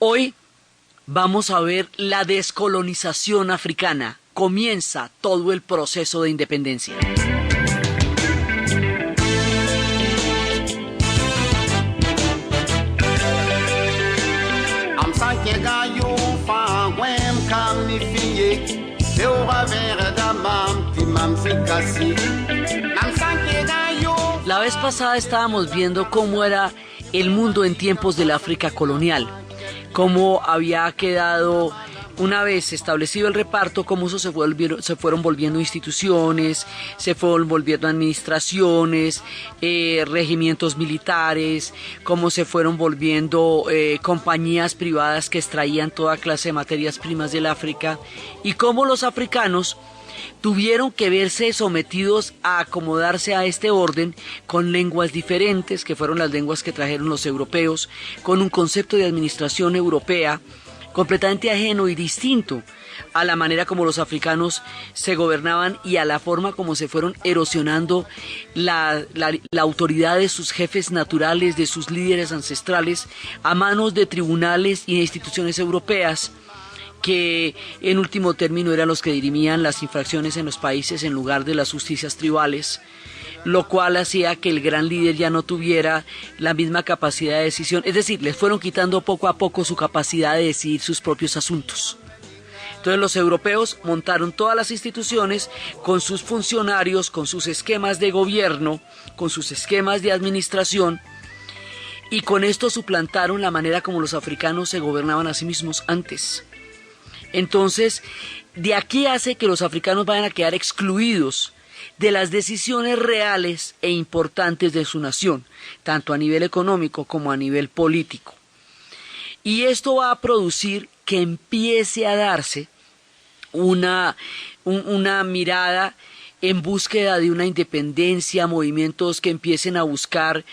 Hoy vamos a ver la descolonización africana. Comienza todo el proceso de independencia. La vez pasada estábamos viendo cómo era el mundo en tiempos del África colonial, cómo había quedado, una vez establecido el reparto, cómo eso se fueron volviendo instituciones, se fueron volviendo administraciones, regimientos militares, cómo se fueron volviendo compañías privadas que extraían toda clase de materias primas del África, y cómo los africanos tuvieron que verse sometidos a acomodarse a este orden con lenguas diferentes, que fueron las lenguas que trajeron los europeos, con un concepto de administración europea completamente ajeno y distinto a la manera como los africanos se gobernaban y a la forma como se fueron erosionando la autoridad de sus jefes naturales, de sus líderes ancestrales, a manos de tribunales y de instituciones europeas, que en último término eran los que dirimían las infracciones en los países en lugar de las justicias tribales, lo cual hacía que el gran líder ya no tuviera la misma capacidad de decisión, es decir, les fueron quitando poco a poco su capacidad de decidir sus propios asuntos. Entonces los europeos montaron todas las instituciones con sus funcionarios, con sus esquemas de gobierno, con sus esquemas de administración, y con esto suplantaron la manera como los africanos se gobernaban a sí mismos antes. Entonces, de aquí hace que los africanos vayan a quedar excluidos de las decisiones reales e importantes de su nación, tanto a nivel económico como a nivel político. Y esto va a producir que empiece a darse una mirada en búsqueda de una independencia, movimientos que empiecen a buscar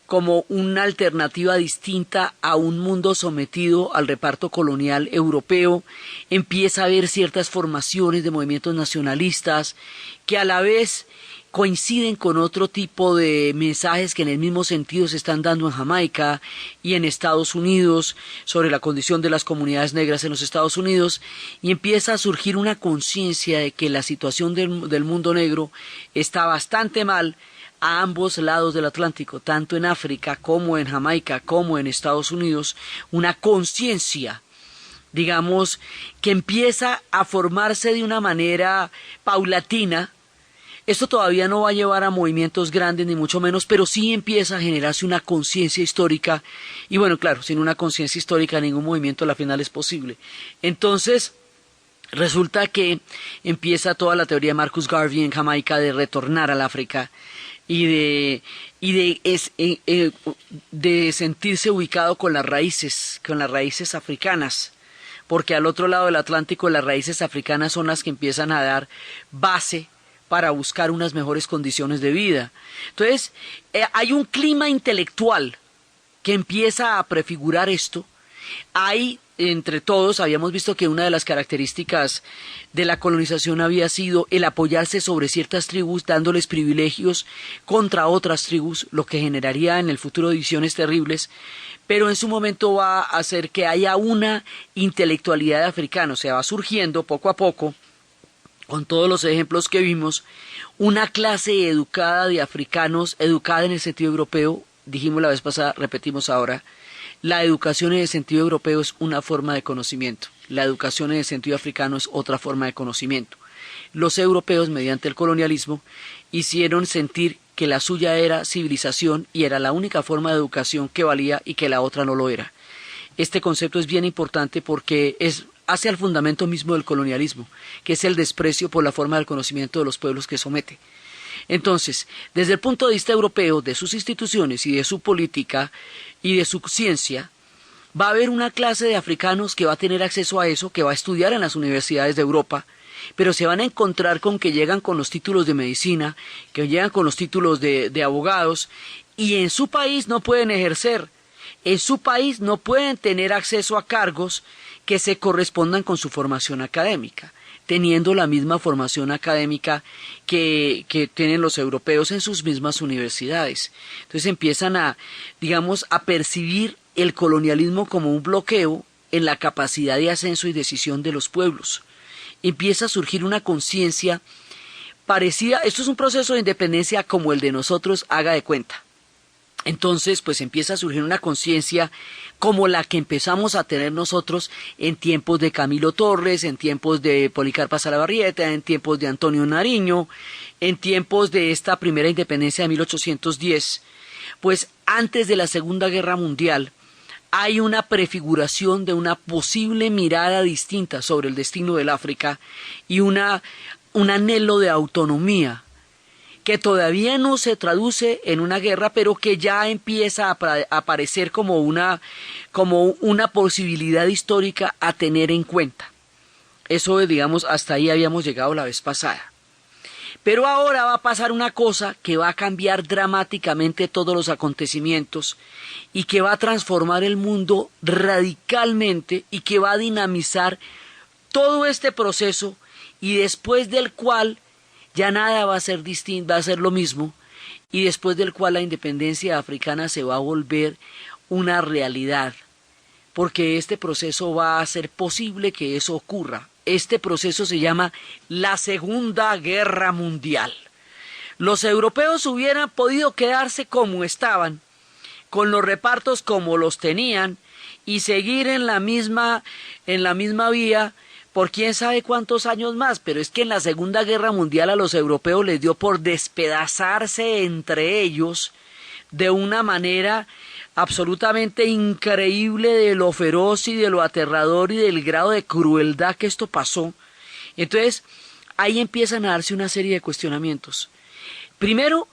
como una alternativa distinta a un mundo sometido al reparto colonial europeo. Empieza a haber ciertas formaciones de movimientos nacionalistas que a la vez coinciden con otro tipo de mensajes que en el mismo sentido se están dando en Jamaica y en Estados Unidos sobre la condición de las comunidades negras en los Estados Unidos, y empieza a surgir una conciencia de que la situación del mundo negro está bastante mal a ambos lados del Atlántico, tanto en África como en Jamaica, como en Estados Unidos, una conciencia, digamos, que empieza a formarse de una manera paulatina. Esto todavía no va a llevar a movimientos grandes, ni mucho menos, pero sí empieza a generarse una conciencia histórica, y bueno, claro, sin una conciencia histórica ningún movimiento a la final es posible. Entonces, resulta que empieza toda la teoría de Marcus Garvey en Jamaica de retornar al África, y de sentirse ubicado con las raíces africanas, porque al otro lado del Atlántico las raíces africanas son las que empiezan a dar base para buscar unas mejores condiciones de vida. Entonces, hay un clima intelectual que empieza a prefigurar esto. Hay, entre todos, habíamos visto que una de las características de la colonización había sido el apoyarse sobre ciertas tribus, dándoles privilegios contra otras tribus, lo que generaría en el futuro divisiones terribles, pero en su momento va a hacer que haya una intelectualidad de africanos. Se va surgiendo poco a poco, con todos los ejemplos que vimos, una clase educada de africanos, educada en el sentido europeo. Dijimos la vez pasada, repetimos ahora, la educación en el sentido europeo es una forma de conocimiento, la educación en el sentido africano es otra forma de conocimiento. Los europeos, mediante el colonialismo, hicieron sentir que la suya era civilización y era la única forma de educación que valía y que la otra no lo era. Este concepto es bien importante porque hace al fundamento mismo del colonialismo, que es el desprecio por la forma del conocimiento de los pueblos que somete. Entonces, desde el punto de vista europeo, de sus instituciones y de su política y de su ciencia, va a haber una clase de africanos que va a tener acceso a eso, que va a estudiar en las universidades de Europa, pero se van a encontrar con que llegan con los títulos de medicina, que llegan con los títulos de abogados, y en su país no pueden ejercer, en su país no pueden tener acceso a cargos que se correspondan con su formación académica, teniendo la misma formación académica que tienen los europeos en sus mismas universidades. Entonces empiezan a, digamos, a percibir el colonialismo como un bloqueo en la capacidad de ascenso y decisión de los pueblos. Empieza a surgir una conciencia parecida, esto es un proceso de independencia como el de nosotros, haga de cuenta. Entonces, pues empieza a surgir una conciencia como la que empezamos a tener nosotros en tiempos de Camilo Torres, en tiempos de Policarpa Salabarrieta, en tiempos de Antonio Nariño, en tiempos de esta primera independencia de 1810. Pues antes de la Segunda Guerra Mundial hay una prefiguración de una posible mirada distinta sobre el destino del África y un anhelo de autonomía que todavía no se traduce en una guerra, pero que ya empieza a aparecer como una posibilidad histórica a tener en cuenta. Eso, digamos, hasta ahí habíamos llegado la vez pasada. Pero ahora va a pasar una cosa que va a cambiar dramáticamente todos los acontecimientos y que va a transformar el mundo radicalmente y que va a dinamizar todo este proceso y después del cual ya nada va a ser distinto, va a ser lo mismo, y después del cual la independencia africana se va a volver una realidad, porque este proceso va a hacer posible que eso ocurra. Este proceso se llama la Segunda Guerra Mundial. Los europeos hubieran podido quedarse como estaban, con los repartos como los tenían, y seguir en la misma vía, por quién sabe cuántos años más, pero es que en la Segunda Guerra Mundial a los europeos les dio por despedazarse entre ellos de una manera absolutamente increíble de lo feroz y de lo aterrador y del grado de crueldad que esto pasó. Entonces, ahí empiezan a darse una serie de cuestionamientos. Primero,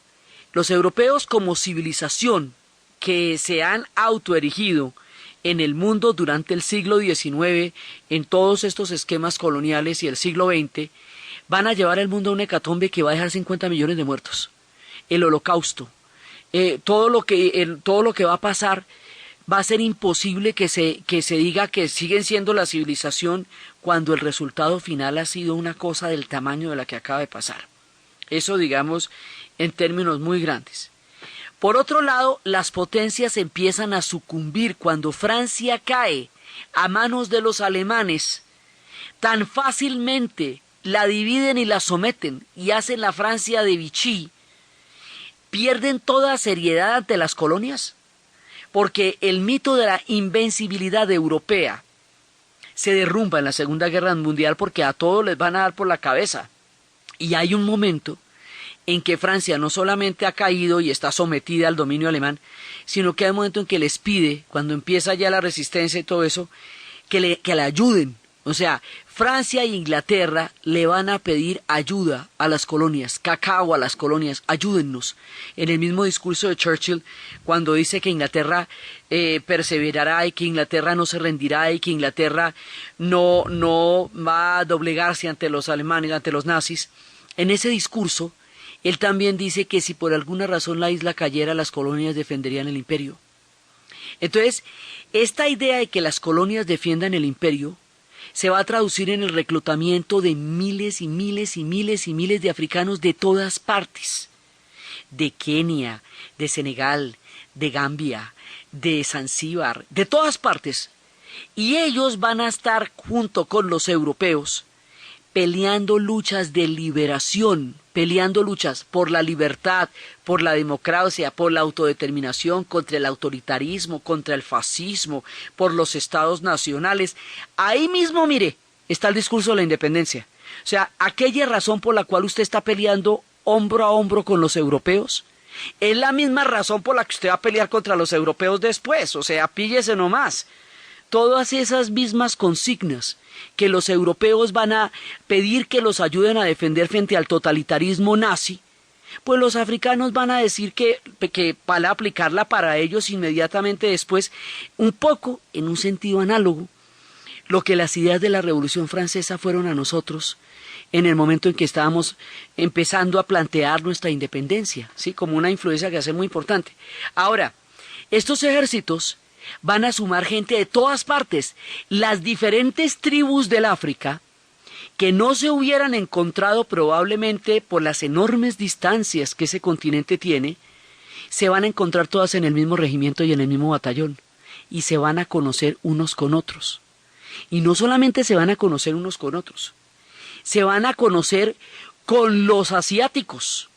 los europeos como civilización que se han autoerigido en el mundo durante el siglo XIX, en todos estos esquemas coloniales y el siglo XX, van a llevar al mundo a una hecatombe que va a dejar 50 millones de muertos. El holocausto. Todo lo que va a pasar va a ser imposible que se diga que siguen siendo la civilización cuando el resultado final ha sido una cosa del tamaño de la que acaba de pasar. Eso, digamos, en términos muy grandes. Por otro lado, las potencias empiezan a sucumbir cuando Francia cae a manos de los alemanes. Tan fácilmente la dividen y la someten y hacen la Francia de Vichy. Pierden toda seriedad ante las colonias, porque el mito de la invencibilidad europea se derrumba en la Segunda Guerra Mundial porque a todos les van a dar por la cabeza. Y hay un momento en que Francia no solamente ha caído y está sometida al dominio alemán, sino que hay un momento en que les pide, cuando empieza ya la resistencia y todo eso, que le ayuden. O sea, Francia e Inglaterra le van a pedir ayuda a las colonias, cacao a las colonias, ayúdennos. En el mismo discurso de Churchill, cuando dice que Inglaterra perseverará y que Inglaterra no se rendirá y que Inglaterra no va a doblegarse ante los alemanes, ante los nazis, en ese discurso él también dice que si por alguna razón la isla cayera, las colonias defenderían el imperio. Entonces, esta idea de que las colonias defiendan el imperio se va a traducir en el reclutamiento de miles y miles y miles y miles de africanos de todas partes. De Kenia, de Senegal, de Gambia, de Zanzíbar, de todas partes. Y ellos van a estar junto con los europeos peleando luchas de liberación, peleando luchas por la libertad, por la democracia, por la autodeterminación, contra el autoritarismo, contra el fascismo, por los estados nacionales. Ahí mismo, mire, está el discurso de la independencia. O sea, aquella razón por la cual usted está peleando hombro a hombro con los europeos, es la misma razón por la que usted va a pelear contra los europeos después. O sea, píllese nomás. Todas esas mismas consignas que los europeos van a pedir que los ayuden a defender frente al totalitarismo nazi, pues los africanos van a decir que van a aplicarla para ellos inmediatamente después, un poco en un sentido análogo, lo que las ideas de la Revolución Francesa fueron a nosotros en el momento en que estábamos empezando a plantear nuestra independencia, ¿sí? Como una influencia que hace muy importante. Ahora, estos ejércitos van a sumar gente de todas partes. Las diferentes tribus del África, que no se hubieran encontrado probablemente por las enormes distancias que ese continente tiene, se van a encontrar todas en el mismo regimiento y en el mismo batallón. y se van a conocer unos con otros. Y no solamente se van a conocer unos con otros, se van a conocer con los asiáticos,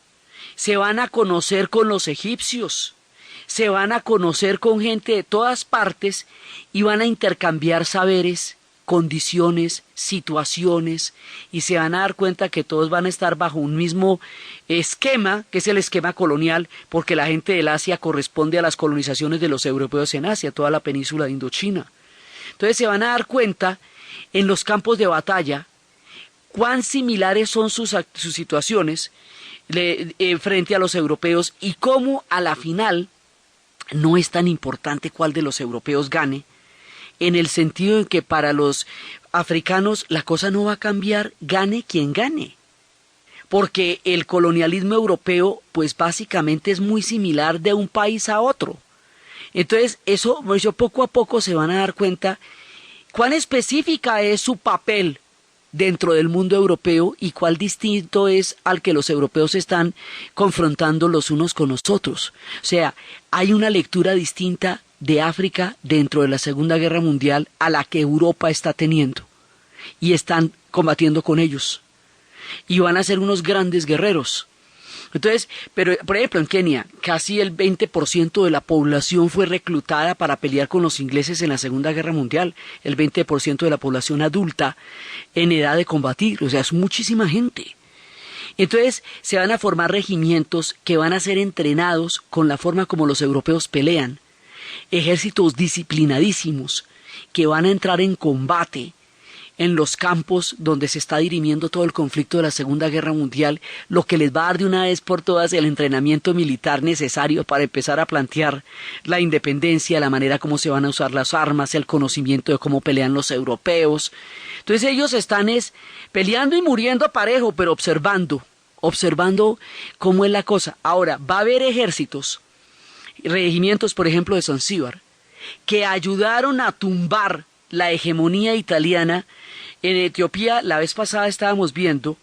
se van a conocer con los egipcios, se van a conocer con gente de todas partes y van a intercambiar saberes, condiciones, situaciones, y se van a dar cuenta que todos van a estar bajo un mismo esquema, que es el esquema colonial, porque la gente del Asia corresponde a las colonizaciones de los europeos en Asia, toda la península de Indochina. Entonces se van a dar cuenta en los campos de batalla cuán similares son sus situaciones frente a los europeos y cómo a la final no es tan importante cuál de los europeos gane, en el sentido en que para los africanos la cosa no va a cambiar, gane quien gane. Porque el colonialismo europeo, pues básicamente es muy similar de un país a otro. Entonces, eso poco a poco se van a dar cuenta cuán específica es su papel dentro del mundo europeo y cuál distinto es al que los europeos están confrontando los unos con los otros. O sea, hay una lectura distinta de África dentro de la Segunda Guerra Mundial a la que Europa está teniendo y están combatiendo con ellos y van a ser unos grandes guerreros. Entonces, pero por ejemplo en Kenia casi el 20% de la población fue reclutada para pelear con los ingleses en la Segunda Guerra Mundial, el 20% de la población adulta en edad de combatir, o sea, es muchísima gente. Entonces se van a formar regimientos que van a ser entrenados con la forma como los europeos pelean, ejércitos disciplinadísimos que van a entrar en combate en los campos donde se está dirimiendo todo el conflicto de la Segunda Guerra Mundial, lo que les va a dar de una vez por todas el entrenamiento militar necesario para empezar a plantear la independencia, la manera como se van a usar las armas, el conocimiento de cómo pelean los europeos. Entonces ellos están peleando y muriendo parejo, pero observando cómo es la cosa. Ahora, va a haber ejércitos, regimientos, por ejemplo, de Zanzíbar, que ayudaron a tumbar la hegemonía italiana en Etiopía. La vez pasada estábamos viendo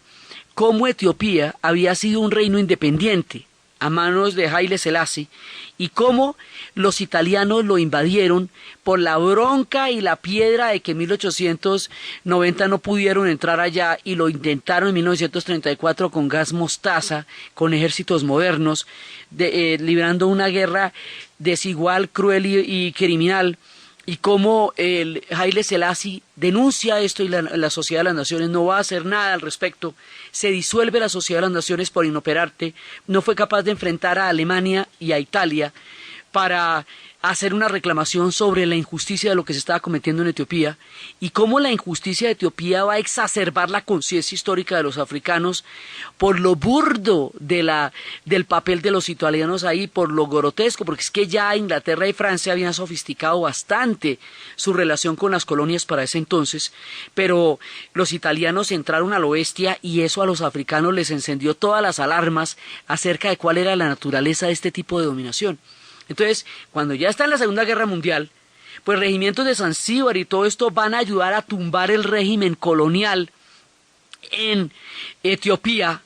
cómo Etiopía había sido un reino independiente a manos de Haile Selassie y cómo los italianos lo invadieron por la bronca y la piedra de que en 1890 no pudieron entrar allá y lo intentaron en 1934 con gas mostaza, con ejércitos modernos, librando una guerra desigual, cruel y criminal. Y cómo el Haile Selassie denuncia esto y la Sociedad de las Naciones no va a hacer nada al respecto, se disuelve la Sociedad de las Naciones por inoperante, no fue capaz de enfrentar a Alemania y a Italia para hacer una reclamación sobre la injusticia de lo que se estaba cometiendo en Etiopía y cómo la injusticia de Etiopía va a exacerbar la conciencia histórica de los africanos por lo burdo del papel de los italianos ahí, por lo grotesco, porque es que ya Inglaterra y Francia habían sofisticado bastante su relación con las colonias para ese entonces, pero los italianos entraron a lo bestia y eso a los africanos les encendió todas las alarmas acerca de cuál era la naturaleza de este tipo de dominación. Entonces, cuando ya está en la Segunda Guerra Mundial, pues regimientos de Zanzíbar y todo esto van a ayudar a tumbar el régimen colonial en Etiopía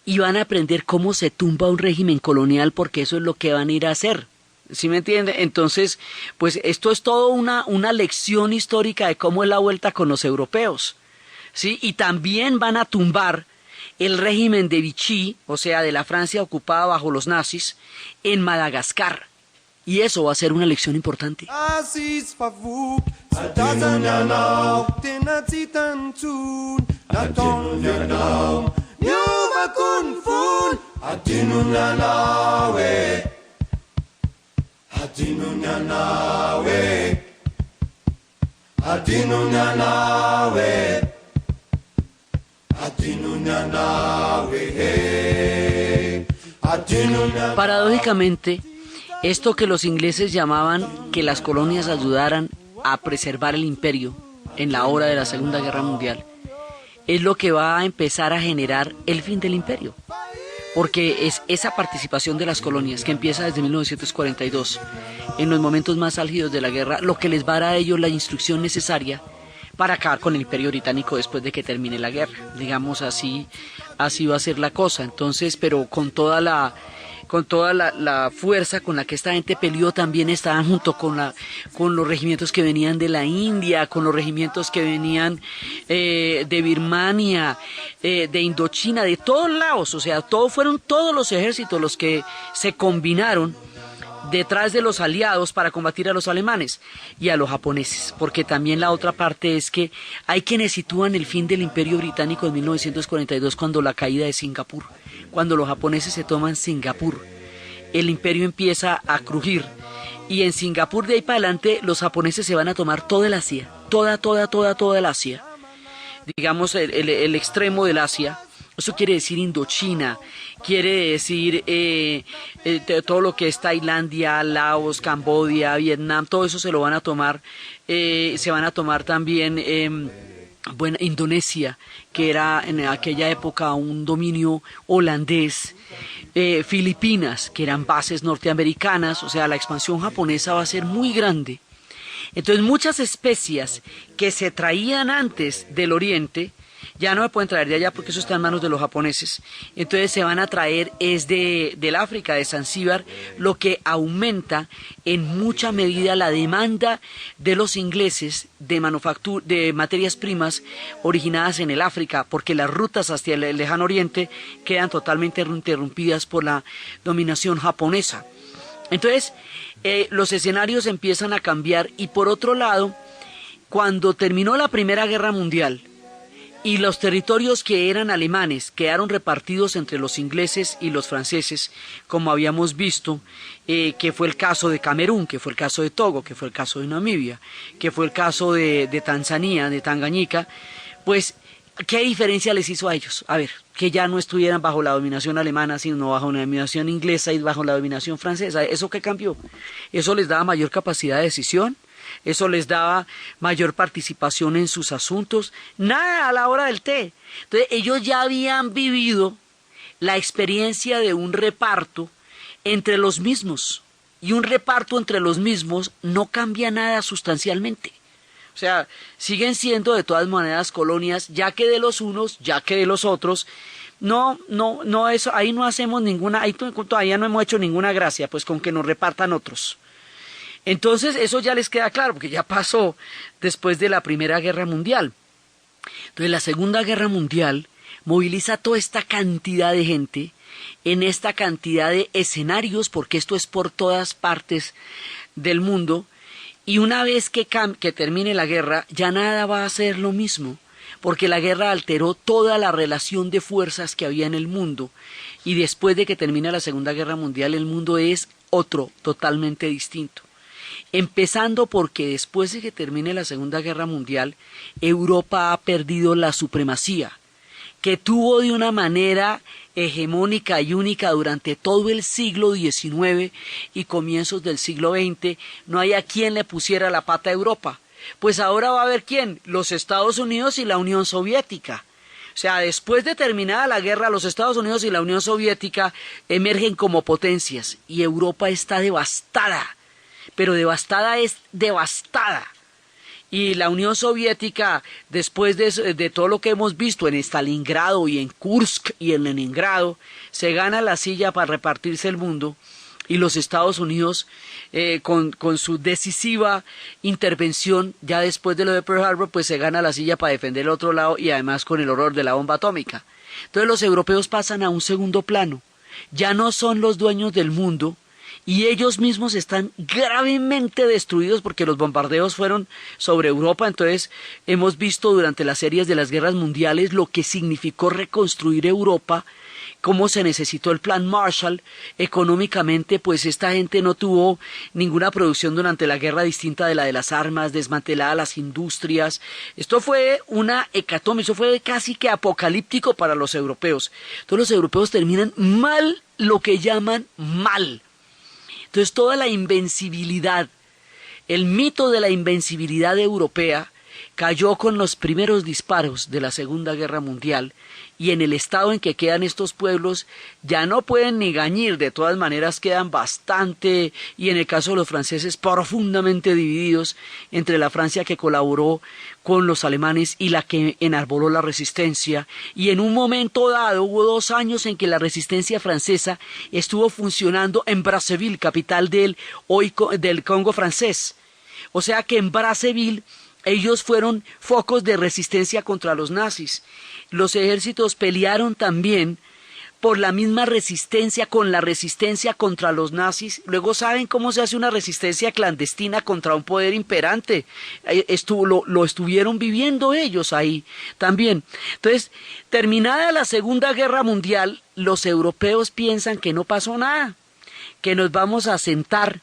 y van a aprender cómo se tumba un régimen colonial porque eso es lo que van a ir a hacer. ¿Sí me entiende? Entonces, pues esto es todo una lección histórica de cómo es la vuelta con los europeos, ¿sí? Y también van a tumbar el régimen de Vichy, o sea, de la Francia ocupada bajo los nazis, en Madagascar. Y eso va a ser una lección importante. Paradójicamente, esto que los ingleses llamaban que las colonias ayudaran a preservar el imperio en la hora de la Segunda Guerra Mundial, es lo que va a empezar a generar el fin del imperio. Porque es esa participación de las colonias que empieza desde 1942, en los momentos más álgidos de la guerra, lo que les va a dar a ellos la instrucción necesaria para acabar con el imperio británico después de que termine la guerra. Digamos así va a ser la cosa. Entonces, pero con toda con toda la fuerza con la que esta gente peleó, también estaban junto con los regimientos que venían de la India, con los regimientos que venían de Birmania, de Indochina, de todos lados, o sea, fueron todos los ejércitos los que se combinaron detrás de los aliados para combatir a los alemanes y a los japoneses, porque también la otra parte es que hay quienes sitúan el fin del Imperio Británico en 1942 cuando la caída de Singapur, cuando los japoneses se toman Singapur, el imperio empieza a crujir y en Singapur de ahí para adelante los japoneses se van a tomar toda el Asia, toda el Asia, digamos el extremo del Asia. Eso quiere decir Indochina, quiere decir todo lo que es Tailandia, Laos, Camboya, Vietnam, todo eso se lo van a tomar, se van a tomar también Indonesia, que era en aquella época un dominio holandés, Filipinas, que eran bases norteamericanas, o sea, la expansión japonesa va a ser muy grande. Entonces muchas especias que se traían antes del Oriente, ya no me pueden traer de allá porque eso está en manos de los japoneses. Entonces se van a traer es del África, de Zanzíbar, lo que aumenta en mucha medida la demanda de los ingleses de materias primas originadas en el África, porque las rutas hacia el lejano oriente quedan totalmente interrumpidas por la dominación japonesa. Entonces los escenarios empiezan a cambiar y por otro lado, cuando terminó la Primera Guerra Mundial, y los territorios que eran alemanes quedaron repartidos entre los ingleses y los franceses, como habíamos visto, que fue el caso de Camerún, que fue el caso de Togo, que fue el caso de Namibia, que fue el caso de Tanzania, de Tangañica, pues, ¿qué diferencia les hizo a ellos? A ver, que ya no estuvieran bajo la dominación alemana, sino bajo la dominación inglesa y bajo la dominación francesa. ¿Eso qué cambió? Eso les daba mayor capacidad de decisión, eso les daba mayor participación en sus asuntos, nada a la hora del té. Entonces ellos ya habían vivido la experiencia de un reparto entre los mismos, y un reparto entre los mismos no cambia nada sustancialmente. O sea, siguen siendo de todas maneras colonias, ya que de los unos, ya que de los otros. No, eso, ahí no hacemos ninguna, ahí todavía no hemos hecho ninguna gracia, pues con que nos repartan otros. Entonces eso ya les queda claro, porque ya pasó después de la Primera Guerra Mundial. Entonces la Segunda Guerra Mundial moviliza toda esta cantidad de gente en esta cantidad de escenarios, porque esto es por todas partes del mundo, y una vez que termine la guerra, ya nada va a ser lo mismo, porque la guerra alteró toda la relación de fuerzas que había en el mundo, y después de que termine la Segunda Guerra Mundial, el mundo es otro, totalmente distinto. Empezando porque después de que termine la Segunda Guerra Mundial, Europa ha perdido la supremacía, que tuvo de una manera hegemónica y única durante todo el siglo XIX y comienzos del siglo XX. No hay a quien le pusiera la pata a Europa. Pues ahora va a haber quién, los Estados Unidos y la Unión Soviética. O sea, después de terminada la guerra, los Estados Unidos y la Unión Soviética emergen como potencias y Europa está devastada. Pero devastada es devastada. Y la Unión Soviética, después de todo lo que hemos visto en Stalingrado y en Kursk y en Leningrado, se gana la silla para repartirse el mundo, y los Estados Unidos, con su decisiva intervención, ya después de lo de Pearl Harbor, pues se gana la silla para defender el otro lado, y además con el horror de la bomba atómica. Entonces los europeos pasan a un segundo plano, ya no son los dueños del mundo, y ellos mismos están gravemente destruidos porque los bombardeos fueron sobre Europa. Entonces hemos visto durante las series de las guerras mundiales lo que significó reconstruir Europa, cómo se necesitó el plan Marshall. Económicamente, pues esta gente no tuvo ninguna producción durante la guerra distinta de la de las armas, desmanteladas las industrias. Esto fue una hecatombe, eso fue casi que apocalíptico para los europeos. Entonces los europeos terminan mal, lo que llaman mal. Entonces toda la invencibilidad, el mito de la invencibilidad europea cayó con los primeros disparos de la Segunda Guerra Mundial, y en el estado en que quedan estos pueblos ya no pueden ni gañir, de todas maneras quedan bastante, y en el caso de los franceses, profundamente divididos entre la Francia que colaboró con los alemanes y la que enarboló la resistencia, y en un momento dado hubo 2 años en que la resistencia francesa estuvo funcionando en Brazzaville, capital del Congo francés. O sea que en Brazzaville ellos fueron focos de resistencia contra los nazis. Los ejércitos pelearon también por la misma resistencia, con la resistencia contra los nazis. Luego saben cómo se hace una resistencia clandestina contra un poder imperante. Lo estuvieron viviendo ellos ahí también. Entonces, terminada la Segunda Guerra Mundial, los europeos piensan que no pasó nada, que nos vamos a sentar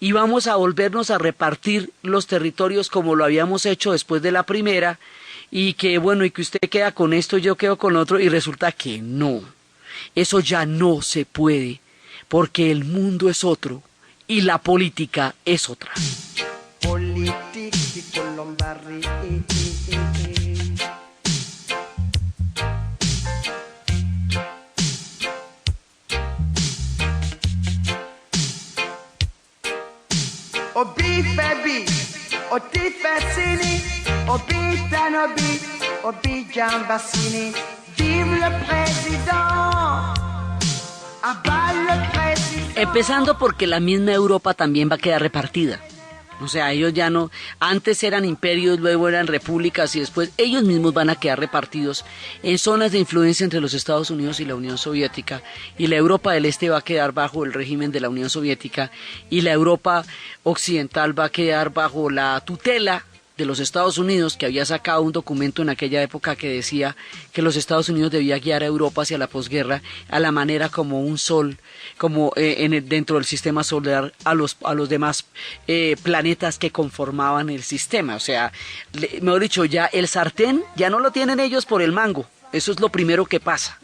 y vamos a volvernos a repartir los territorios como lo habíamos hecho después de la primera, y que bueno, y que usted queda con esto, yo quedo con otro, y resulta que no. Eso ya no se puede, porque el mundo es otro y la política es otra. Obi Febi, Oti Fessini, Obi Tanobi, Obi Gianbassini. Vive le président, abat le président. Empezando porque la misma Europa también va a quedar repartida. O sea, ellos ya no, antes eran imperios, luego eran repúblicas y después ellos mismos van a quedar repartidos en zonas de influencia entre los Estados Unidos y la Unión Soviética, y la Europa del Este va a quedar bajo el régimen de la Unión Soviética, y la Europa Occidental va a quedar bajo la tutela de los Estados Unidos, que había sacado un documento en aquella época que decía que los Estados Unidos debía guiar a Europa hacia la posguerra a la manera como un sol, como dentro del sistema solar a los demás planetas que conformaban el sistema. O sea, mejor dicho, ya el sartén ya no lo tienen ellos por el mango. Eso es lo primero que pasa.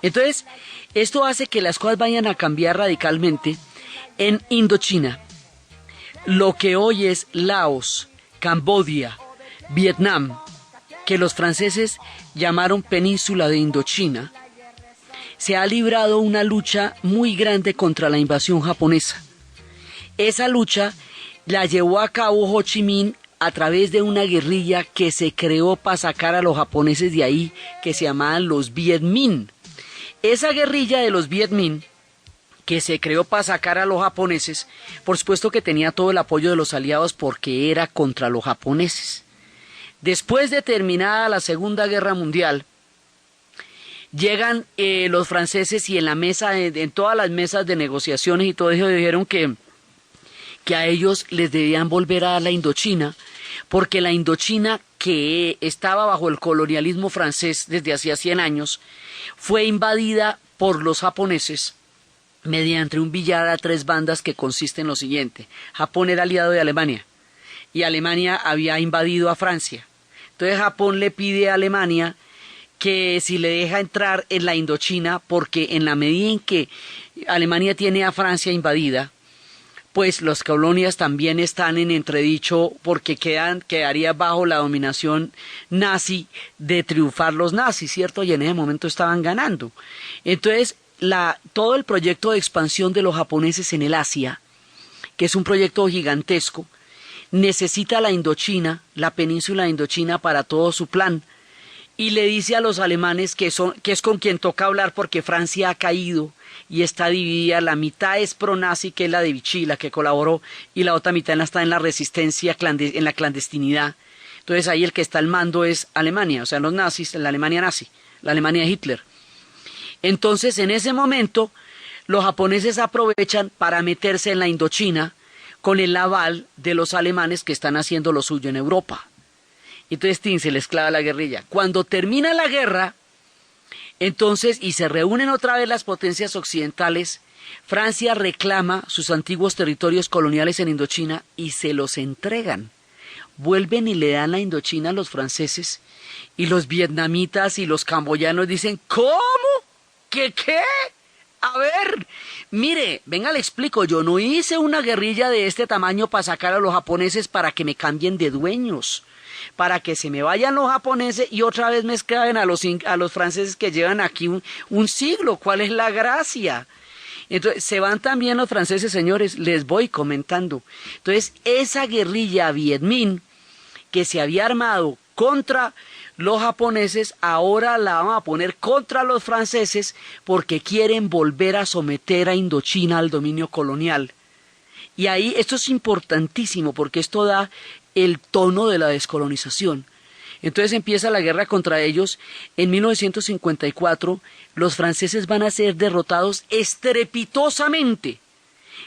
Entonces, esto hace que las cosas vayan a cambiar radicalmente en Indochina. Lo que hoy es Laos, Camboya, Vietnam, que los franceses llamaron Península de Indochina, se ha librado una lucha muy grande contra la invasión japonesa. Esa lucha la llevó a cabo Ho Chi Minh a través de una guerrilla que se creó para sacar a los japoneses de ahí, que se llamaban los Viet Minh. Esa guerrilla de los Viet Minh, que se creó para sacar a los japoneses, por supuesto que tenía todo el apoyo de los aliados porque era contra los japoneses. Después de terminada la Segunda Guerra Mundial, llegan los franceses y en la mesa, en todas las mesas de negociaciones y todo eso, dijeron que a ellos les debían volver a dar la Indochina, porque la Indochina, que estaba bajo el colonialismo francés desde hacía 100 años, fue invadida por los japoneses mediante un billar a 3 bandas que consiste en lo siguiente. Japón era aliado de Alemania y Alemania había invadido a Francia. Entonces Japón le pide a Alemania que si le deja entrar en la Indochina, porque en la medida en que Alemania tiene a Francia invadida, pues las colonias también están en entredicho porque quedaría bajo la dominación nazi de triunfar los nazis, ¿cierto? Y en ese momento estaban ganando. Entonces, todo el proyecto de expansión de los japoneses en el Asia, que es un proyecto gigantesco, necesita la Indochina, la península de Indochina para todo su plan, y le dice a los alemanes que es con quien toca hablar porque Francia ha caído y está dividida, la mitad es pro-nazi, que es la de Vichy, la que colaboró, y la otra mitad está en la resistencia, en la clandestinidad. Entonces ahí el que está al mando es Alemania, o sea, los nazis, la Alemania nazi, la Alemania de Hitler. Entonces, en ese momento, los japoneses aprovechan para meterse en la Indochina con el aval de los alemanes que están haciendo lo suyo en Europa. Entonces, se les clava la guerrilla. Cuando termina la guerra, entonces, y se reúnen otra vez las potencias occidentales, Francia reclama sus antiguos territorios coloniales en Indochina y se los entregan. Vuelven y le dan la Indochina a los franceses, y los vietnamitas y los camboyanos dicen, ¿cómo? ¿Qué? A ver, mire, venga, le explico, yo no hice una guerrilla de este tamaño para sacar a los japoneses para que me cambien de dueños, para que se me vayan los japoneses y otra vez me esclaven a los franceses que llevan aquí un siglo. ¿Cuál es la gracia? Entonces, se van también los franceses, señores, les voy comentando. Entonces, esa guerrilla Viet Minh que se había armado contra los japoneses, ahora la van a poner contra los franceses porque quieren volver a someter a Indochina al dominio colonial. Y ahí esto es importantísimo porque esto da el tono de la descolonización. Entonces empieza la guerra contra ellos. En 1954 los franceses van a ser derrotados estrepitosamente,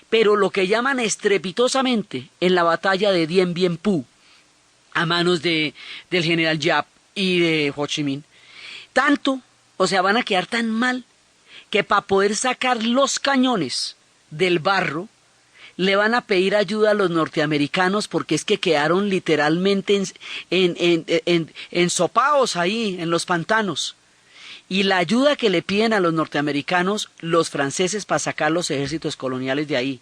pero lo que llaman estrepitosamente en la batalla de Dien Bien Phu, a manos del general Giap y de Ho Chi Minh. Tanto, o sea, van a quedar tan mal que para poder sacar los cañones del barro, le van a pedir ayuda a los norteamericanos porque es que quedaron literalmente ensopados ahí en los pantanos. Y la ayuda que le piden a los norteamericanos, los franceses, para sacar los ejércitos coloniales de ahí,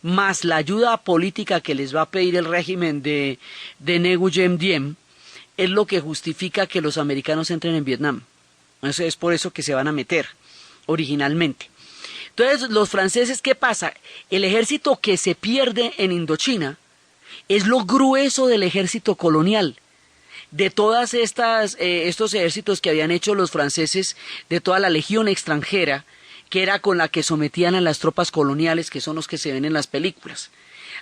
más la ayuda política que les va a pedir el régimen de Nguyen Diem, es lo que justifica que los americanos entren en Vietnam. Es por eso que se van a meter originalmente. Entonces, los franceses, ¿qué pasa? El ejército que se pierde en Indochina es lo grueso del ejército colonial. De todas estos ejércitos que habían hecho los franceses, de toda la legión extranjera, que era con la que sometían a las tropas coloniales, que son los que se ven en las películas.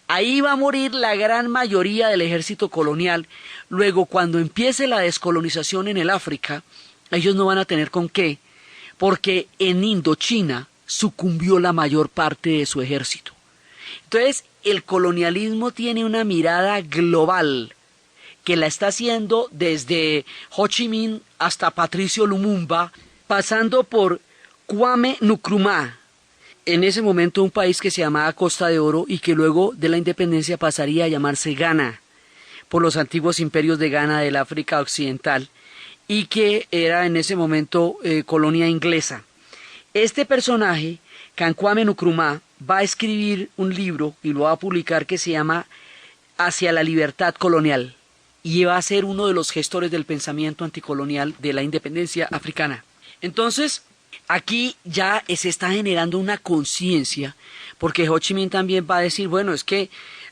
Ahí va a morir la gran mayoría del ejército colonial. Luego, cuando empiece la descolonización en el África, ellos no van a tener con qué, porque en Indochina sucumbió la mayor parte de su ejército. Entonces, el colonialismo tiene una mirada global, que la está haciendo desde Ho Chi Minh hasta Patricio Lumumba, pasando por Kwame Nkrumah, en ese momento un país que se llamaba Costa de Oro y que luego de la independencia pasaría a llamarse Ghana, por los antiguos imperios de Ghana del África Occidental, y que era en ese momento colonia inglesa. Este personaje, Kwame Nkrumah, va a escribir un libro y lo va a publicar que se llama Hacia la libertad colonial, y va a ser uno de los gestores del pensamiento anticolonial de la independencia africana. Entonces, aquí ya se está generando una conciencia, porque Ho Chi Minh también va a decir, bueno, es que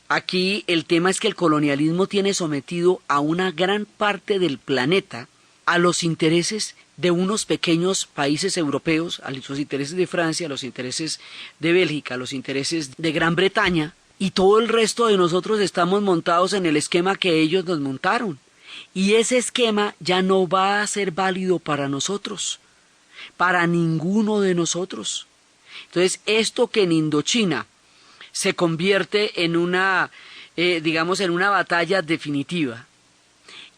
aquí el tema es que el colonialismo tiene sometido a una gran parte del planeta a los intereses de unos pequeños países europeos, a los intereses de Francia, a los intereses de Bélgica, a los intereses de Gran Bretaña, y todo el resto de nosotros estamos montados en el esquema que ellos nos montaron. Y ese esquema ya no va a ser válido para nosotros, para ninguno de nosotros. Entonces, esto que en Indochina se convierte en una, en una batalla definitiva,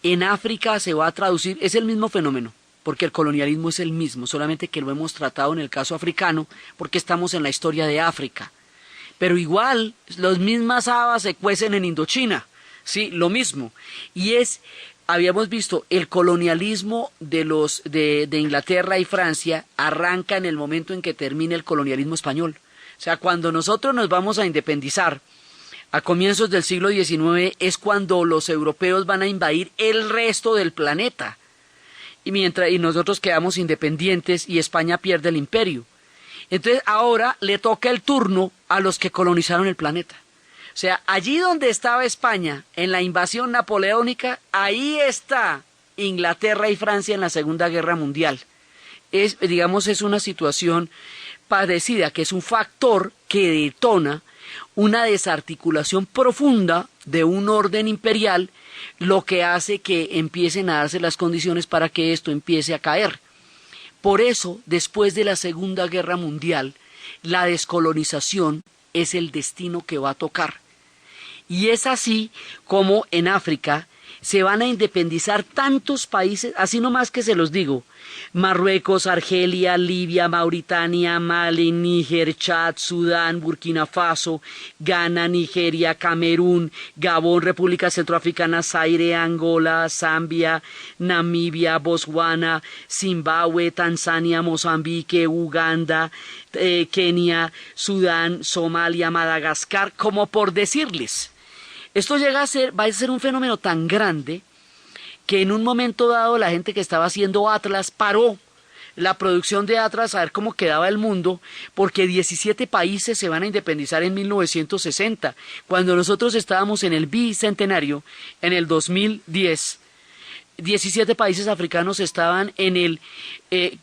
en África se va a traducir, es el mismo fenómeno, porque el colonialismo es el mismo, solamente que lo hemos tratado en el caso africano, porque estamos en la historia de África. Pero igual, las mismas habas se cuecen en Indochina, sí, lo mismo. Y habíamos visto, el colonialismo de Inglaterra y Francia arranca en el momento en que termina el colonialismo español. O sea, cuando nosotros nos vamos a independizar, a comienzos del siglo XIX, es cuando los europeos van a invadir el resto del planeta. Y nosotros quedamos independientes y España pierde el imperio. Entonces ahora le toca el turno a los que colonizaron el planeta. O sea, allí donde estaba España en la invasión napoleónica, ahí está Inglaterra y Francia en la Segunda Guerra Mundial. Es una situación parecida, que es un factor que detona una desarticulación profunda de un orden imperial, lo que hace que empiecen a darse las condiciones para que esto empiece a caer. Por eso, después de la Segunda Guerra Mundial, la descolonización es el destino que va a tocar. Y es así como en África se van a independizar tantos países, así nomás que se los digo: Marruecos, Argelia, Libia, Mauritania, Mali, Níger, Chad, Sudán, Burkina Faso, Ghana, Nigeria, Camerún, Gabón, República Centroafricana, Zaire, Angola, Zambia, Namibia, Botswana, Zimbabue, Tanzania, Mozambique, Uganda, Kenia, Sudán, Somalia, Madagascar, como por decirles. Esto va a ser un fenómeno tan grande que en un momento dado la gente que estaba haciendo Atlas paró la producción de Atlas a ver cómo quedaba el mundo, porque 17 países se van a independizar en 1960, cuando nosotros estábamos en el bicentenario, en el 2010. 17 países africanos estaban en el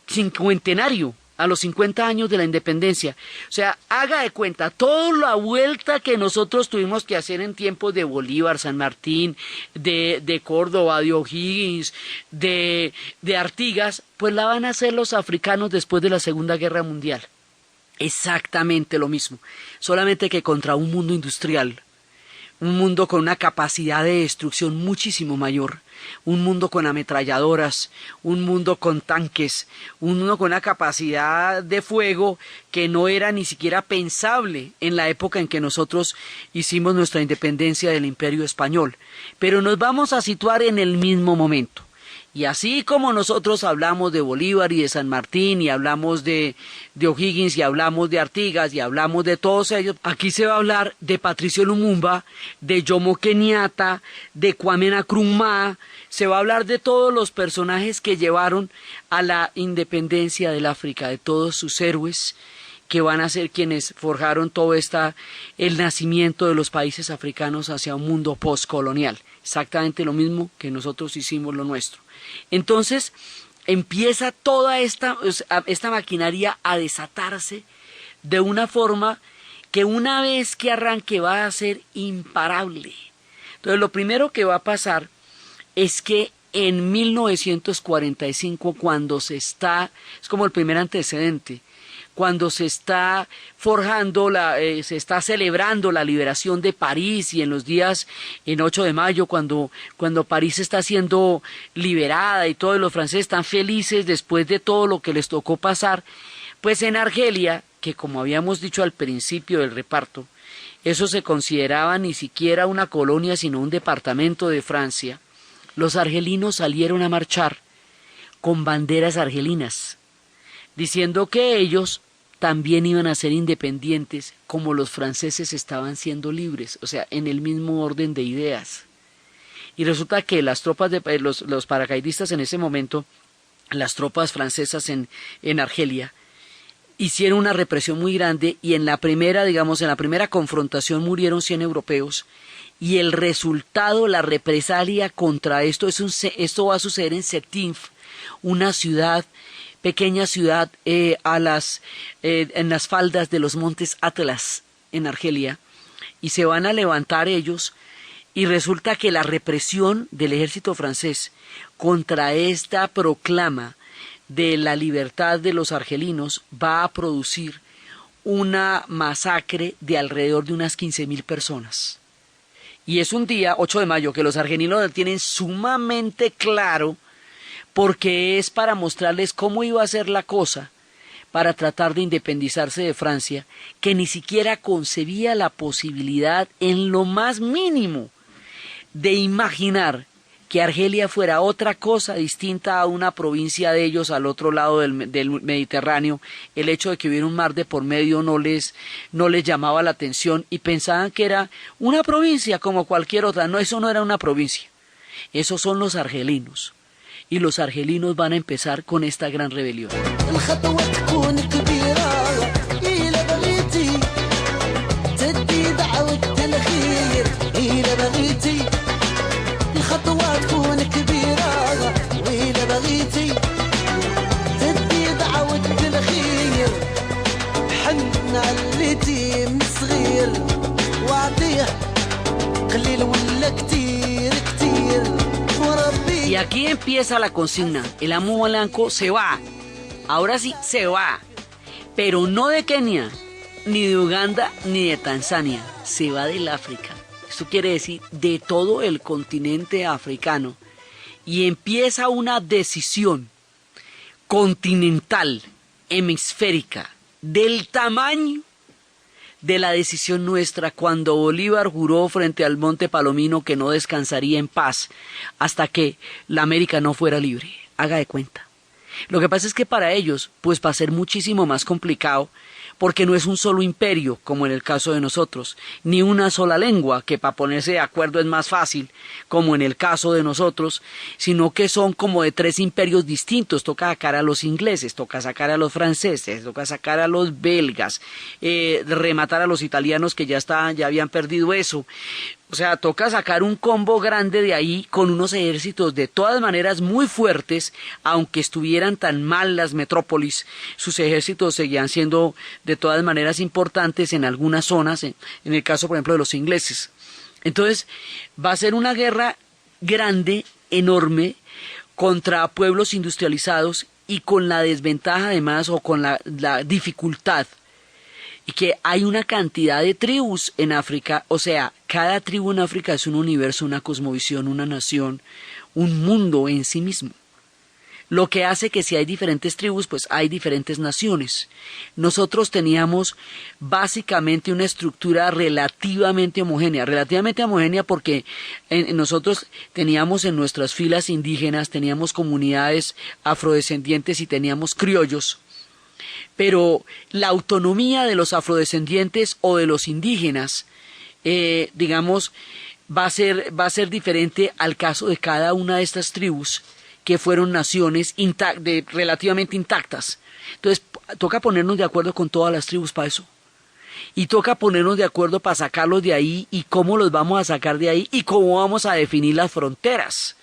cincuentenario, a los 50 años de la independencia. O sea, haga de cuenta, toda la vuelta que nosotros tuvimos que hacer en tiempos de Bolívar, San Martín, de Córdoba, de O'Higgins, de Artigas, pues la van a hacer los africanos después de la Segunda Guerra Mundial. Exactamente lo mismo, solamente que contra un mundo industrial, un mundo con una capacidad de destrucción muchísimo mayor, un mundo con ametralladoras, un mundo con tanques, un mundo con una capacidad de fuego que no era ni siquiera pensable en la época en que nosotros hicimos nuestra independencia del Imperio Español. Pero nos vamos a situar en el mismo momento. Y así como nosotros hablamos de Bolívar y de San Martín, y hablamos de O'Higgins, y hablamos de Artigas, y hablamos de todos ellos, aquí se va a hablar de Patricio Lumumba, de Jomo Kenyatta, de Kwame Nkrumah. Se va a hablar de todos los personajes que llevaron a la independencia del África, de todos sus héroes que van a ser quienes forjaron todo el nacimiento de los países africanos hacia un mundo postcolonial. Exactamente lo mismo que nosotros hicimos lo nuestro. Entonces empieza toda esta maquinaria a desatarse de una forma que una vez que arranque va a ser imparable. Entonces lo primero que va a pasar es que en 1945, cuando es como el primer antecedente, cuando se está forjando, se está celebrando la liberación de París, y en los días, en 8 de mayo, cuando París está siendo liberada y todos los franceses están felices después de todo lo que les tocó pasar, pues en Argelia, que como habíamos dicho al principio del reparto, eso se consideraba ni siquiera una colonia, sino un departamento de Francia, los argelinos salieron a marchar con banderas argelinas, diciendo que ellos también iban a ser independientes como los franceses estaban siendo libres, o sea, en el mismo orden de ideas. Y resulta que las tropas los paracaidistas en ese momento, las tropas francesas en Argelia, hicieron una represión muy grande, y en la primera confrontación murieron 100 europeos, y el resultado, la represalia contra esto va a suceder en Setinf, una pequeña ciudad en las faldas de los montes Atlas en Argelia, y se van a levantar ellos, y resulta que la represión del ejército francés contra esta proclama de la libertad de los argelinos va a producir una masacre de alrededor de unas 15.000 personas. Y es un día, 8 de mayo, que los argelinos lo tienen sumamente claro, porque es para mostrarles cómo iba a ser la cosa para tratar de independizarse de Francia, que ni siquiera concebía la posibilidad en lo más mínimo de imaginar que Argelia fuera otra cosa distinta a una provincia de ellos al otro lado del Mediterráneo. El hecho de que hubiera un mar de por medio no les llamaba la atención, y pensaban que era una provincia como cualquier otra. No, eso no era una provincia, esos son los argelinos. Y los argelinos van a empezar con esta gran rebelión. Y aquí empieza la consigna. El amo blanco se va. Ahora sí, se va. Pero no de Kenia, ni de Uganda, ni de Tanzania. Se va del África. esto quiere decir de todo el continente africano, y empieza una decisión continental, hemisférica, del tamaño de la decisión nuestra cuando Bolívar juró frente al Monte Palomino que no descansaría en paz hasta que la América no fuera libre. Haga de cuenta. Lo que pasa es que para ellos, pues va a ser muchísimo más complicado, porque no es un solo imperio, como en el caso de nosotros, ni una sola lengua, que para ponerse de acuerdo es más fácil, como en el caso de nosotros, sino que son como de 3 imperios distintos. Toca sacar a los ingleses, toca sacar a los franceses, toca sacar a los belgas, rematar a los italianos que ya habían perdido eso. O sea, toca sacar un combo grande de ahí con unos ejércitos de todas maneras muy fuertes, aunque estuvieran tan mal las metrópolis, sus ejércitos seguían siendo de todas maneras importantes en algunas zonas, en el caso por ejemplo de los ingleses. Entonces va a ser una guerra grande, enorme, contra pueblos industrializados y con la desventaja además o con la dificultad y que hay una cantidad de tribus en África, o sea, cada tribu en África es un universo, una cosmovisión, una nación, un mundo en sí mismo. Lo que hace que si hay diferentes tribus, pues hay diferentes naciones. Nosotros teníamos básicamente una estructura relativamente homogénea porque nosotros teníamos en nuestras filas indígenas, teníamos comunidades afrodescendientes y teníamos criollos. Pero la autonomía de los afrodescendientes o de los indígenas, digamos, va a ser diferente al caso de cada una de estas tribus que fueron naciones relativamente intactas. Entonces, toca ponernos de acuerdo con todas las tribus para eso. Y toca ponernos de acuerdo para sacarlos de ahí y cómo los vamos a sacar de ahí y cómo vamos a definir las fronteras.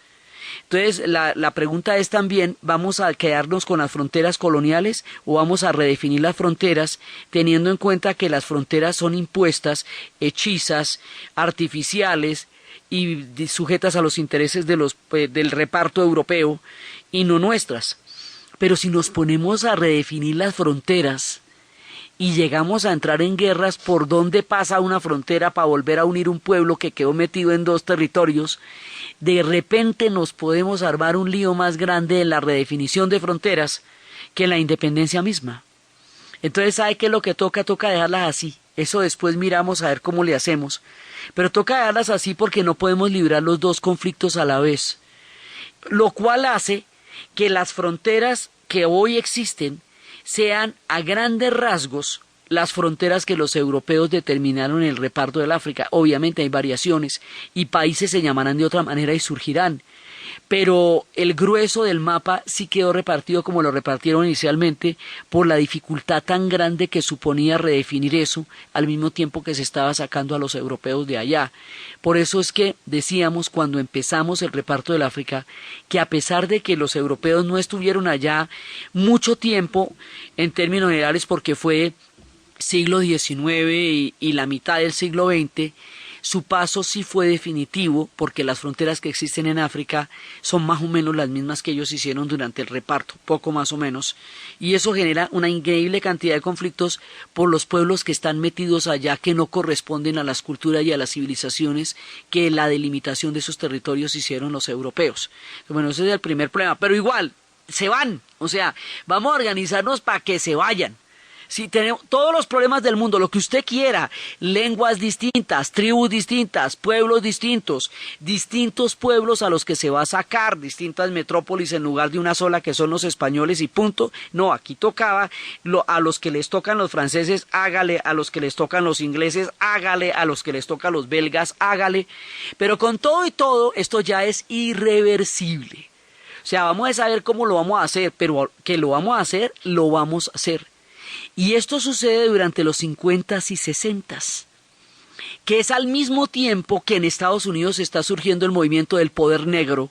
Entonces, la pregunta es también, ¿vamos a quedarnos con las fronteras coloniales o vamos a redefinir las fronteras teniendo en cuenta que las fronteras son impuestas, hechizas, artificiales y sujetas a los intereses del reparto europeo y no nuestras? Pero si nos ponemos a redefinir las fronteras y llegamos a entrar en guerras por dónde pasa una frontera para volver a unir un pueblo que quedó metido en 2 territorios, de repente nos podemos armar un lío más grande en la redefinición de fronteras que en la independencia misma. Entonces, ¿sabe qué es lo que toca? Toca dejarlas así. Eso después miramos a ver cómo le hacemos. Pero toca dejarlas así porque no podemos librar los 2 conflictos a la vez. Lo cual hace que las fronteras que hoy existen sean a grandes rasgos las fronteras que los europeos determinaron en el reparto del África. Obviamente hay variaciones y países se llamarán de otra manera y surgirán, pero el grueso del mapa sí quedó repartido como lo repartieron inicialmente por la dificultad tan grande que suponía redefinir eso al mismo tiempo que se estaba sacando a los europeos de allá. Por eso es que decíamos cuando empezamos el reparto del África que a pesar de que los europeos no estuvieron allá mucho tiempo en términos generales porque fue siglo XIX y la mitad del siglo XX, su paso sí fue definitivo porque las fronteras que existen en África son más o menos las mismas que ellos hicieron durante el reparto, poco más o menos, y eso genera una increíble cantidad de conflictos por los pueblos que están metidos allá que no corresponden a las culturas y a las civilizaciones que la delimitación de esos territorios hicieron los europeos. Bueno, ese es el primer problema, pero igual, se van, o sea, vamos a organizarnos para que se vayan. Si tenemos todos los problemas del mundo, lo que usted quiera, lenguas distintas, tribus distintas, pueblos distintos, distintos pueblos a los que se va a sacar, distintas metrópolis en lugar de una sola que son los españoles y punto. No, aquí tocaba, a los que les tocan los franceses, hágale, a los que les tocan los ingleses, hágale, a los que les tocan los belgas, hágale. Pero con todo y todo, esto ya es irreversible. O sea, vamos a saber cómo lo vamos a hacer, pero que lo vamos a hacer, lo vamos a hacer. Y esto sucede durante los 50s y 60s, que es al mismo tiempo que en Estados Unidos está surgiendo el movimiento del poder negro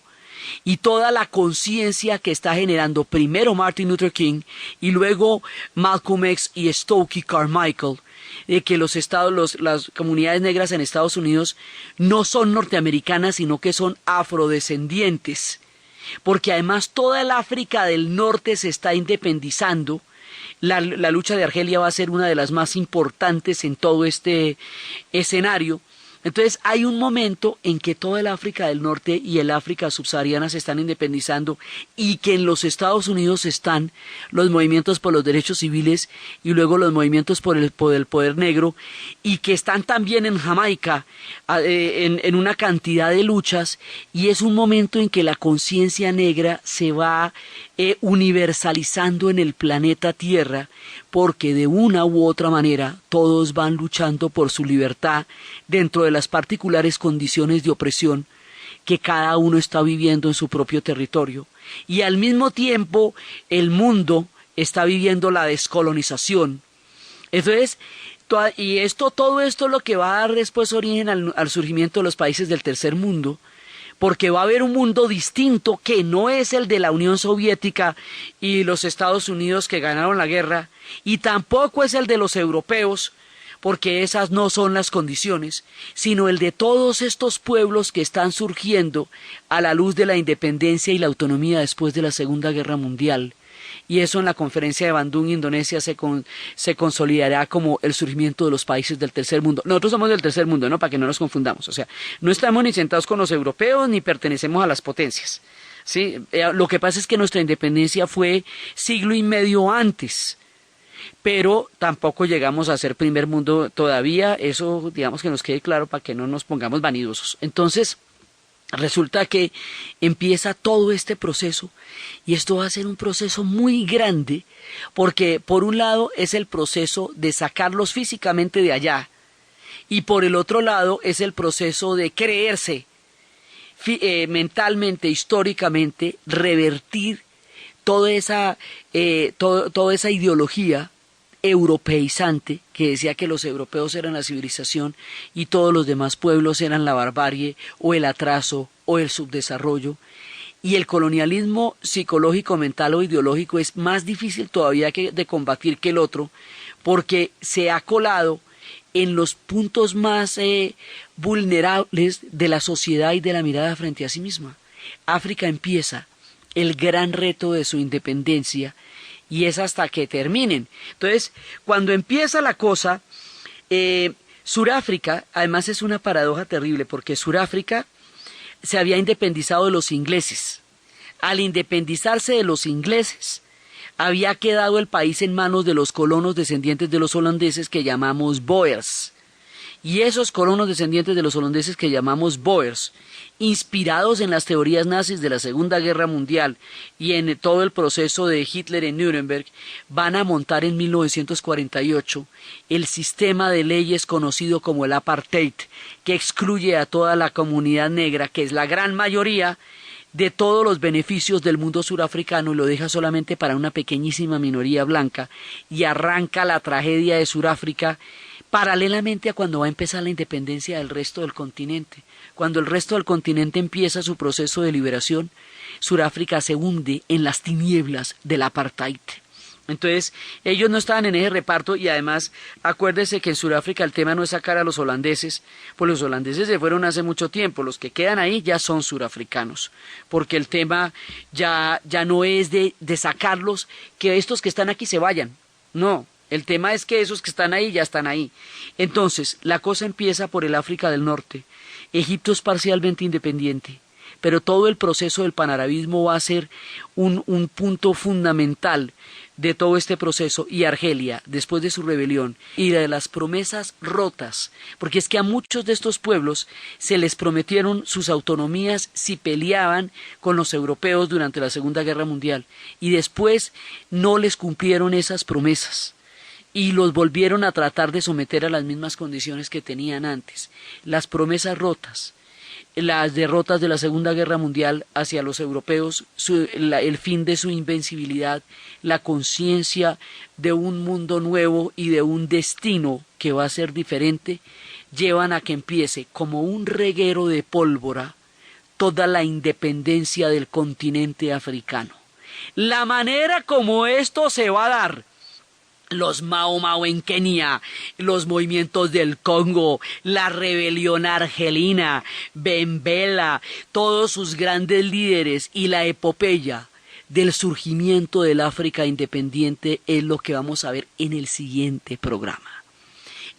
y toda la conciencia que está generando primero Martin Luther King y luego Malcolm X y Stokely Carmichael, de que las comunidades negras en Estados Unidos no son norteamericanas, sino que son afrodescendientes, porque además toda el África del Norte se está independizando. La lucha de Argelia va a ser una de las más importantes en todo este escenario Entonces hay un momento en que toda el África del Norte y el África subsahariana se están independizando y que en los Estados Unidos están los movimientos por los derechos civiles y luego los movimientos por el poder negro, y que están también en Jamaica en una cantidad de luchas, y es un momento en que la conciencia negra se va universalizando en el planeta Tierra, porque de una u otra manera todos van luchando por su libertad dentro de las particulares condiciones de opresión que cada uno está viviendo en su propio territorio. Y al mismo tiempo el mundo está viviendo la descolonización. Entonces, todo esto es lo que va a dar después origen al surgimiento de los países del tercer mundo, porque va a haber un mundo distinto que no es el de la Unión Soviética y los Estados Unidos que ganaron la guerra, y tampoco es el de los europeos, porque esas no son las condiciones, sino el de todos estos pueblos que están surgiendo a la luz de la independencia y la autonomía después de la Segunda Guerra Mundial. Y eso en la conferencia de Bandung, Indonesia, se consolidará como el surgimiento de los países del tercer mundo. Nosotros somos del tercer mundo, ¿no? Para que no nos confundamos. O sea, no estamos ni sentados con los europeos ni pertenecemos a las potencias, ¿sí? Lo que pasa es que nuestra independencia fue siglo y medio antes, pero tampoco llegamos a ser primer mundo todavía. Eso, digamos, que nos quede claro para que no nos pongamos vanidosos. Entonces, resulta que empieza todo este proceso, y esto va a ser un proceso muy grande, porque por un lado es el proceso de sacarlos físicamente de allá, y por el otro lado es el proceso de creerse mentalmente, históricamente, revertir toda esa ideología europeizante que decía que los europeos eran la civilización y todos los demás pueblos eran la barbarie o el atraso o el subdesarrollo. Y el colonialismo psicológico, mental o ideológico es más difícil todavía de combatir que el otro, porque se ha colado en los puntos más vulnerables de la sociedad y de la mirada frente a sí misma. África empieza el gran reto de su independencia, y es hasta que terminen. Entonces, cuando empieza la cosa, Suráfrica, además es una paradoja terrible, porque Suráfrica se había independizado de los ingleses. Al independizarse de los ingleses, había quedado el país en manos de los colonos descendientes de los holandeses que llamamos Boers. Y esos colonos descendientes de los holandeses que llamamos Boers, inspirados en las teorías nazis de la Segunda Guerra Mundial y en todo el proceso de Hitler en Nuremberg, van a montar en 1948 el sistema de leyes conocido como el apartheid, que excluye a toda la comunidad negra, que es la gran mayoría, de todos los beneficios del mundo surafricano, y lo deja solamente para una pequeñísima minoría blanca, y arranca la tragedia de Suráfrica paralelamente a cuando va a empezar la independencia del resto del continente. Cuando el resto del continente empieza su proceso de liberación, Suráfrica se hunde en las tinieblas del apartheid. Entonces, ellos no estaban en ese reparto, y además, acuérdese que en Sudáfrica el tema no es sacar a los holandeses, pues los holandeses se fueron hace mucho tiempo, los que quedan ahí ya son surafricanos, porque el tema ya no es de sacarlos, que estos que están aquí se vayan, no, el tema es que esos que están ahí ya están ahí. Entonces, la cosa empieza por el África del Norte. Egipto es parcialmente independiente, pero todo el proceso del panarabismo va a ser un punto fundamental de todo este proceso, y Argelia, después de su rebelión, y de las promesas rotas, porque es que a muchos de estos pueblos se les prometieron sus autonomías si peleaban con los europeos durante la Segunda Guerra Mundial, y después no les cumplieron esas promesas, y los volvieron a tratar de someter a las mismas condiciones que tenían antes. Las promesas rotas, las derrotas de la Segunda Guerra Mundial hacia los europeos, el fin de su invencibilidad, la conciencia de un mundo nuevo y de un destino que va a ser diferente, llevan a que empiece como un reguero de pólvora toda la independencia del continente africano. La manera como esto se va a dar, los Mau Mau en Kenia, los movimientos del Congo, la rebelión argelina, Bembela, todos sus grandes líderes y la epopeya del surgimiento del África independiente es lo que vamos a ver en el siguiente programa.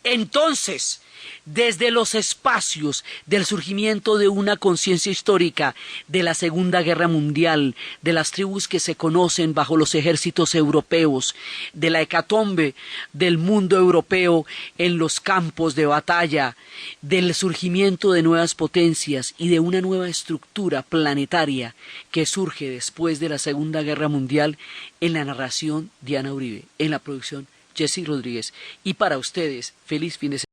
Entonces, desde los espacios del surgimiento de una conciencia histórica de la Segunda Guerra Mundial, de las tribus que se conocen bajo los ejércitos europeos, de la hecatombe del mundo europeo en los campos de batalla, del surgimiento de nuevas potencias y de una nueva estructura planetaria que surge después de la Segunda Guerra Mundial, en la narración Diana Uribe, en la producción Jessy Rodríguez. Y para ustedes, feliz fin de semana.